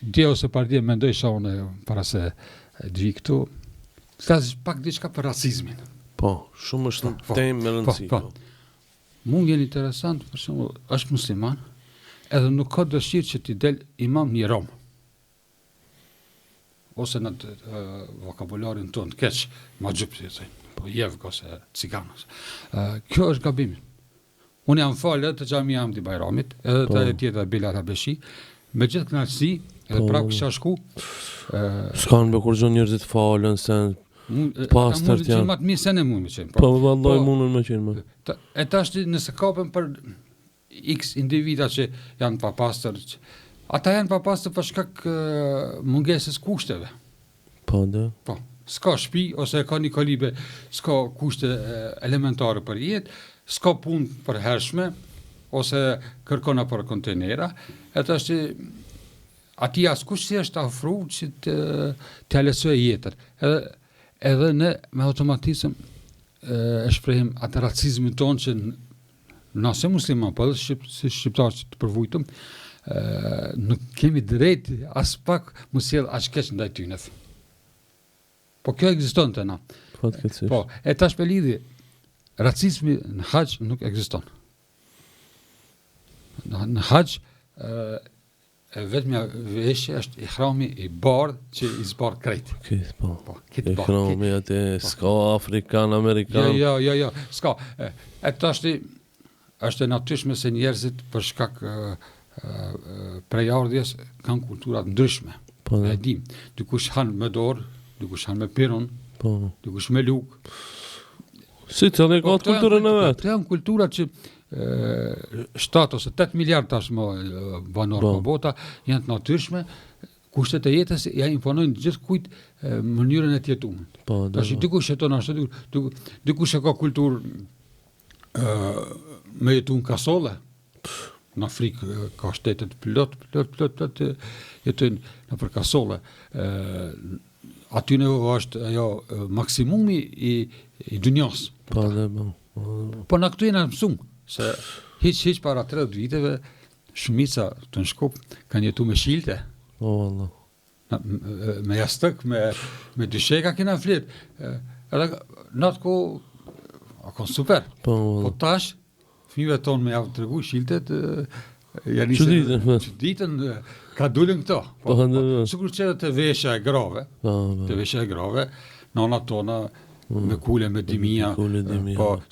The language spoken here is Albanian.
dje ose pardje mendoj unë para se të vi këtu, flas pak diçka për racizmin. Po, shumë është temë me rëndësi. Po. Mu vjen interesant, për shembull, është musliman, edhe nuk ka dëshirë që t'i del imam një rom. Ose në vokabularin tonë të keq, ma gjupë, po jevë ose ciganës. Kjo është gabimi. Unë jam falë edhe të Xhamia Hamdi Bajramit, edhe të tjetër Bila Rabeshi, me gjithë kënaqësi, edhe prapë kisha shku. S'kan me kur zonë njerëzit falën, sen pastërt janë. Më të mirë se ne mund me qenë. Po, vallai mundën me qenë. E tash nëse kapem për X individa që janë pa pastër, ata janë pa pastër për shkak mungesës kushteve. Po, da. Po, s'ka shtëpi ose ka një kolibe, s'ka kushte elementare për jetë, s'ka punë për hershme, ose kërkona për kontenera, e tash ati askush si është afru që të alesoj jetër. Edhe ne me automatizëm e shprehim atë racizmin tonë që nëse musliman, po edhe si shqiptarë që të përvujtëm, nuk kemi drejt as pak mu sjell aq keq ndaj tyre. Po kjo ekziston të na. Po, e tash për lidhje, racizmi në hax nuk ekziston. Në hax vetëm veshje është ihrami i bardh që i zbar krejt. Po. Ihrami atë s'ka afrikan, amerikan. Jo, s'ka. E tash është e natyrshme se njerëzit për shkak prejardhjes kanë kulturat ndryshme. Po. E dim, dikush han me dorë, dikush han me piron, dikush me luk. Si të dhe ka të kulturën e vetë. Të janë kulturat që 7 ose 8 miliard tashmë banor në bota janë të natyrshme, kushtet e jetës ja imponojnë gjithkujt mënyrën e të jetumit. Tash dikush jeton ashtu, dikush ka kulturë me jetu në kasole. Në Afrikë ka shtetet plot jetojnë në për kasole. Aty në është ajo maksimumi i dunjas. Po në këtu jena mësumë. Se hiq para 30 viteve shumica të në Shkup kanë jetu me shilte. Me jastëk, me dysheka kena flet. Edhe në atë ko akon super. Po tash fëmijëve tonë me javë të regu shiltet janë çuditën ka dulën këto. Sikur që të veshja e grave. Të veshja e grave, nona tona me kule, me dimia, po